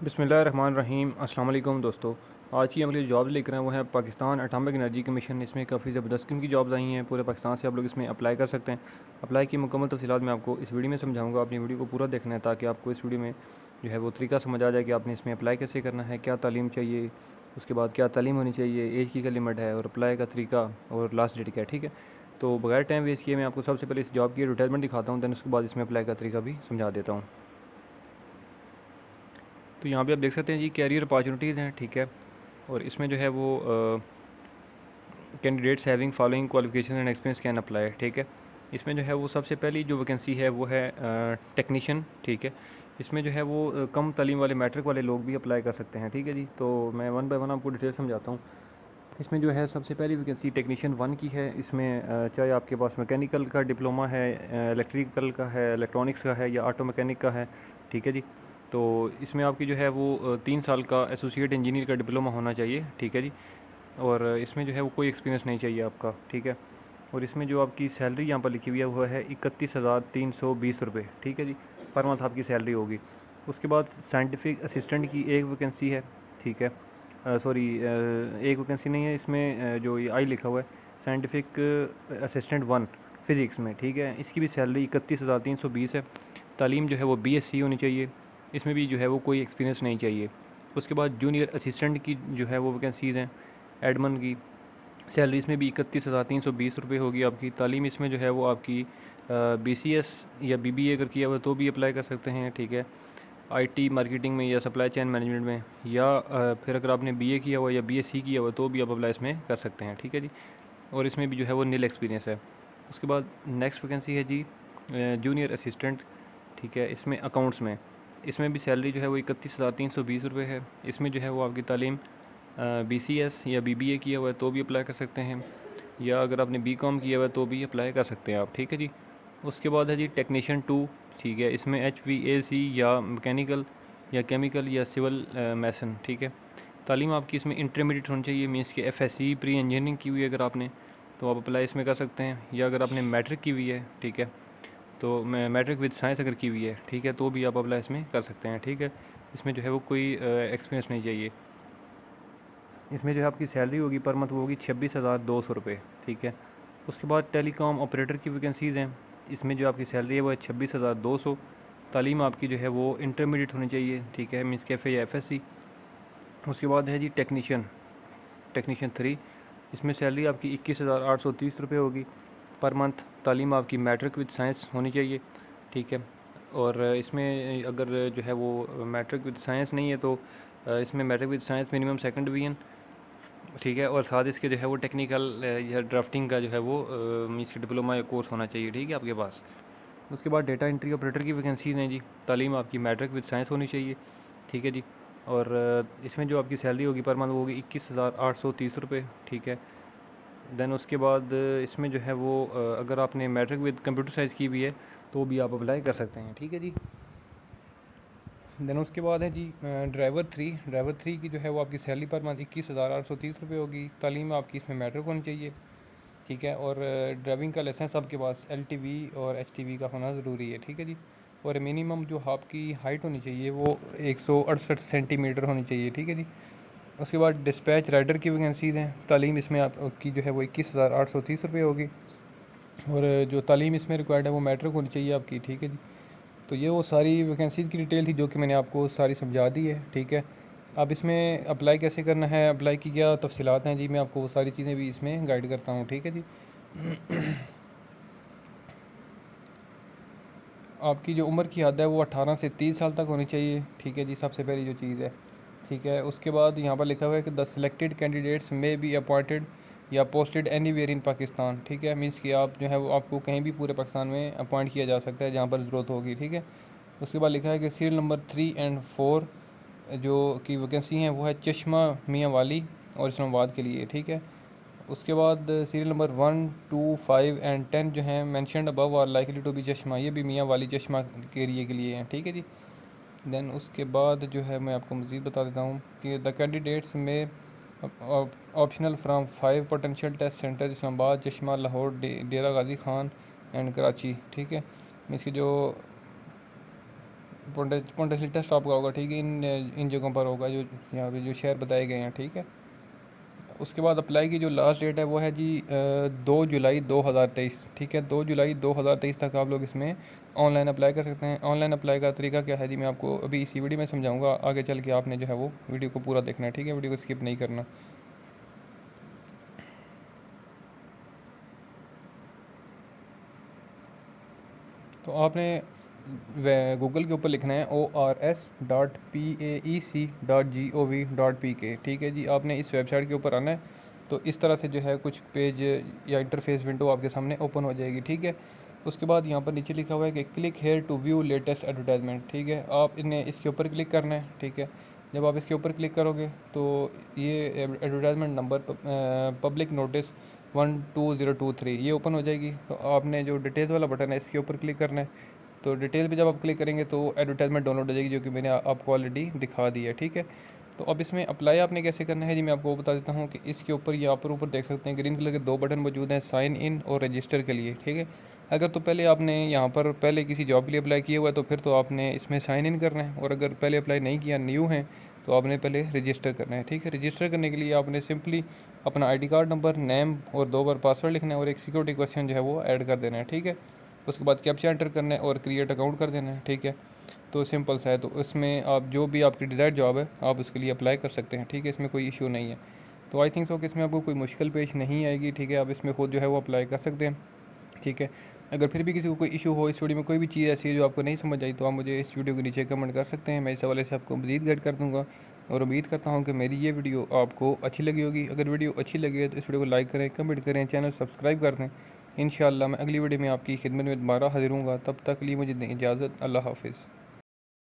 बिस्मिल्लाहिर्रहमानिर्रहीम। अस्सलाम वालेकुम दोस्तों। आज की हम लोग जॉब लेकर आए वो है पाकिस्तान एटॉमिक एनर्जी कमीशन। इसमें काफ़ी ज़बरदस्त किस्म की जॉब्स आई हैं। पूरे पाकिस्तान से आप लोग इसमें अप्लाई कर सकते हैं। अप्लाई की मुकम्मल तफसीलात मैं आपको इस वीडियो में समझाऊंगा। अपनी वीडियो को पूरा देखना है ताकि आपको इस वीडियो में जो है वो तरीका समझ आ जाए कि आपने इसमें अप्लाई कैसे करना है, क्या तालीम चाहिए, उसके बाद क्या तालीम होनी चाहिए, एज की क्या लिमिट है और अप्लाई का तरीका और लास्ट डेट क्या है। ठीक है, तो बगैर टाइम वेस्ट किए मैं आपको सबसे पहले इस जॉब की एडवर्टाइजमेंट दिखाता हूँ, दैन उसके बाद इसमें अप्लाई का तरीका भी समझा देता हूँ। तो यहाँ पे आप देख सकते हैं जी, कैरियर अपॉर्चुनिटीज़ हैं। ठीक है, और इसमें जो है वो candidates having following qualification and experience can apply. ठीक है, इसमें जो है वो सबसे पहली जो वैकेंसी है वो है टेक्नीशियन। ठीक है, इसमें जो है वो कम तालीम वाले मैट्रिक वाले लोग भी अप्लाई कर सकते हैं। ठीक है जी, तो मैं वन बाय वन आपको डिटेल समझाता हूँ। इसमें जो है सबसे पहली वैकेंसी टेक्नीशियन वन की है। इसमें चाहे आपके पास मैकेनिकल का डिप्लोमा है, इलेक्ट्रिकल का है, इलेक्ट्रॉनिक्स का है या ऑटो मैकेनिक का है। ठीक है जी, तो इसमें आपकी जो है वो 3 साल का एसोसिएट इंजीनियर का डिप्लोमा होना चाहिए। ठीक है जी, और इसमें जो है वो कोई एक्सपीरियंस नहीं चाहिए आपका। ठीक है, और इसमें जो आपकी सैलरी यहाँ पर लिखी हुई है वो है 31,320 रुपये। ठीक है जी, पर मंथ आपकी सैलरी होगी। उसके बाद साइंटिफिक असिस्टेंट की एक वैकेंसी है। ठीक है, सॉरी, एक वैकेंसी नहीं है इसमें, जो ये आई लिखा हुआ है साइंटिफिक असिस्टेंट वन फ़िज़िक्स में। ठीक है, इसकी भी सैलरी 31,320 है। तालीम जो है वो बीएससी होनी चाहिए। इसमें भी जो है वो कोई एक्सपीरियंस नहीं चाहिए। उसके बाद जूनियर असिस्टेंट की जो है वो वैकेंसीज़ हैं। एडमन की सैलरी इसमें भी 31,320 रुपये होगी आपकी। तालीम इसमें जो है वो आपकी बीसीएस या बीबीए अगर किया हुआ तो भी अप्लाई कर सकते हैं। ठीक है, आईटी मार्केटिंग में या सप्लाई चेन मैनेजमेंट में, या फिर अगर आपने बीए किया हुआ या बीएससी किया हुआ तो भी आप अप्लाई इसमें कर सकते हैं। ठीक है जी, और इसमें भी जो है वो नील एक्सपीरियंस है। उसके बाद नेक्स्ट वैकेंसी है जी जूनियर असिस्टेंट। ठीक है, इसमें अकाउंट्स में, इसमें भी सैलरी जो है वो 31,320 रुपये है। इसमें जो है वो आपकी तालीम बीसीएस या बीबीए किया हुआ है तो भी अप्लाई कर सकते हैं, या अगर आपने बीकॉम किया हुआ है तो भी अप्लाई कर सकते हैं आप। ठीक है जी, उसके बाद है जी टेक्नीशियन टू। ठीक है, इसमें HVAC या मैकेनिकल या केमिकल या सिविल मैसन। ठीक है, तालीम आपकी इसमें इंटरमीडिएट होनी चाहिए, मीन्स कि FSC प्री इंजीनियरिंग की हुई है अगर आपने, तो आप अप्लाई इसमें कर सकते हैं। या अगर आपने मैट्रिक की हुई है, ठीक है, तो मैं मैट्रिक विद साइंस अगर की हुई है, ठीक है, तो भी आप अप्लाई इसमें कर सकते हैं। ठीक है, इसमें जो है वो कोई एक्सपीरियंस नहीं चाहिए। इसमें जो है आपकी सैलरी होगी पर मंथ वो होगी 26,200 रुपये। ठीक है, उसके बाद टेलीकॉम ऑपरेटर की वैकेंसीज़ हैं। इसमें जो आपकी सैलरी है वो है 26,200। तालीम आपकी जो है वो इंटरमीडिएट होनी चाहिए। ठीक है, मीन्स कैफ़े या FSC। उसके बाद है जी टेक्नीशियन, टेक्नीशियन थ्री। इसमें सैलरी आपकी 21,830 रुपये होगी पर मंथ। तालीम आपकी मैट्रिक विद साइंस होनी चाहिए। ठीक है, और इसमें अगर जो है वो मैट्रिक विद साइंस नहीं है तो इसमें matric with science minimum second division. ठीक है, और साथ इसके जो है वो टेक्निकल या ड्राफ्टिंग का जो है वो मीन्स डिप्लोमा या कोर्स होना चाहिए। ठीक है, आपके पास। उसके बाद डेटा एंट्री ऑपरेटर की वैकेंसी हैं जी। तालीम आपकी मैट्रिक विद साइंस होनी चाहिए। ठीक है जी, और इसमें जो आपकी सैलरी होगी पर मंथ वो होगी 21,830 रुपये। ठीक है, देन उसके बाद इसमें जो है वो अगर आपने मैट्रिक विद कंप्यूटर साइंस की भी है तो भी आप अप्लाई कर सकते हैं। ठीक है जी, देन उसके बाद है जी ड्राइवर थ्री। ड्राइवर थ्री की जो है वो आपकी सैलरी पर मंथ 21,830 रुपये होगी। तालीम आपकी इसमें मैट्रिक होनी चाहिए। ठीक है, और ड्राइविंग का लाइसेंस आपके पास LTV और HTV का होना ज़रूरी है। ठीक है जी, और मिनिमम जो आपकी हाइट होनी चाहिए वो 168 सेंटीमीटर होनी चाहिए। ठीक है जी, उसके बाद डिस्पैच राइडर की वैकेंसीज़ हैं। तालीम इसमें आपकी जो है वो 21,830 रुपये होगी, और जो तालीम इसमें रिक्वायर्ड है वो मैट्रिक होनी चाहिए आपकी। ठीक है जी, तो ये वो सारी वैकेंसीज़ की डिटेल थी जो कि मैंने आपको सारी समझा दी है। ठीक है, अब इसमें अप्लाई कैसे करना है, अप्लाई की क्या तफसीलात हैं जी, मैं आपको वो सारी चीज़ें भी इसमें गाइड करता हूँ। ठीक है जी, आपकी जो उम्र की हद है वो 18 से 30 साल तक होनी चाहिए। ठीक है जी, सबसे पहली जो चीज़ है। ठीक है, उसके बाद यहाँ पर लिखा हुआ है कि the selected candidates may be appointed या पोस्टेड एनी वेयर इन पाकिस्तान। ठीक है, मीन्स कि आप जो है वो आपको कहीं भी पूरे पाकिस्तान में अपॉइंट किया जा सकता है जहाँ पर ज़रूरत होगी। ठीक है, उसके बाद लिखा है कि सीरियल नंबर 3 और 4 जो की वैकेंसी हैं वो है चश्मा मियाँ वाली और इस्लामाबाद के लिए। ठीक है, उसके बाद सीरियल नंबर 1, 2, 5 एंड 10 जो हैं mentioned above are likely to be Chashma, ये भी मियाँ वाली चश्मा के एरिए के लिए हैं। ठीक है जी, देन उसके बाद जो है मैं आपको मज़ीद बता देता हूँ कि द कैंडिडेट्स में optional from 5 potential test centre Islamabad, Chashma, Lahore, Dera Ghazi Khan and Karachi. ठीक है, इसकी जो पोंटासलीटा स्टॉप का होगा, ठीक है, इन जगहों पर होगा जो यहाँ पे जो शहर बताए गए हैं, ठीक है। उसके बाद अप्लाई की जो लास्ट डेट है वो है जी 2 जुलाई 2023, ठीक है। 2 जुलाई 2023 तक आप लोग इसमें ऑनलाइन अप्लाई कर सकते हैं। ऑनलाइन अप्लाई का तरीका क्या है जी, मैं आपको अभी इसी वीडियो में समझाऊंगा। आगे चल के आपने जो है वो वीडियो को पूरा देखना है, ठीक है, वीडियो को स्किप नहीं करना। तो आपने गूगल के ऊपर लिखना है ors.paec.gov.pk, ठीक है जी। आपने इस वेबसाइट के ऊपर आना है, तो इस तरह से जो है कुछ पेज या इंटरफेस विंडो आपके सामने ओपन हो जाएगी, ठीक है। उसके बाद यहाँ पर नीचे लिखा हुआ है कि click here to view latest advertisement, ठीक है। आप इन्हें इसके ऊपर क्लिक करना है, ठीक है। जब आप इसके ऊपर क्लिक करोगे तो ये एडवर्टाइजमेंट नंबर पब्लिक नोटिस 12023 ये ओपन हो जाएगी। तो आपने जो डिटेल्स वाला बटन है इसके ऊपर क्लिक करना है। तो डिटेल पे जब आप क्लिक करेंगे तो एडवर्टाइजमेंट डाउनलोड हो जाएगी, जो कि मैंने आपको ऑलरेडी दिखा दी है, ठीक है। तो अब इसमें अप्लाई आपने कैसे करना है जी, मैं आपको बता देता हूँ कि इसके ऊपर यहाँ पर ऊपर देख सकते हैं ग्रीन कलर के 2 बटन मौजूद हैं, साइन इन और रजिस्टर के लिए, ठीक है। अगर तो पहले आपने यहाँ पर पहले किसी जॉब के लिए अप्लाई किया हुआ है तो फिर तो आपने इसमें साइन इन करना है, और अगर पहले अप्लाई नहीं किया, न्यू है, तो आपने पहले रजिस्टर करना है, ठीक है। रजिस्टर करने के लिए आपने सिंपली अपना आईडी कार्ड नंबर, नेम और 2 बार पासवर्ड लिखना है और एक सिक्योरिटी क्वेश्चन जो है वो ऐड कर देना है, ठीक है। उसके बाद कैप्चा एंटर करना है और क्रिएट अकाउंट कर देना है, ठीक है। तो सिंपल सा है। तो इसमें आप जो भी आपकी डिज़ायर्ड जॉब है आप उसके लिए अप्लाई कर सकते हैं, ठीक है, इसमें कोई इशू नहीं है। तो आई थिंक सो कि इसमें आपको कोई मुश्किल पेश नहीं आएगी, ठीक है। आप इसमें खुद जो है वो अप्लाई कर सकते हैं, ठीक है। अगर फिर भी किसी को कोई इशू हो, इस वीडियो में कोई भी चीज़ ऐसी है जो आपको नहीं समझ आई, तो आप मुझे इस वीडियो के नीचे कमेंट कर सकते हैं। मैं इस हवाले से आपको मज़ीद गाइड कर दूँगा, और उम्मीद करता हूँ कि मेरी ये वीडियो आपको अच्छी लगी होगी। अगर वीडियो अच्छी लगी है तो इस वीडियो को लाइक करें, कमेंट करें, चैनल सब्सक्राइब कर दें। इंशाअल्लाह मैं अगली वीडियो में आपकी खिदमत में दोबारा हाजिर हूँगा। तब तक के लिए मुझे दें इजाज़त। अल्लाह हाफिज़।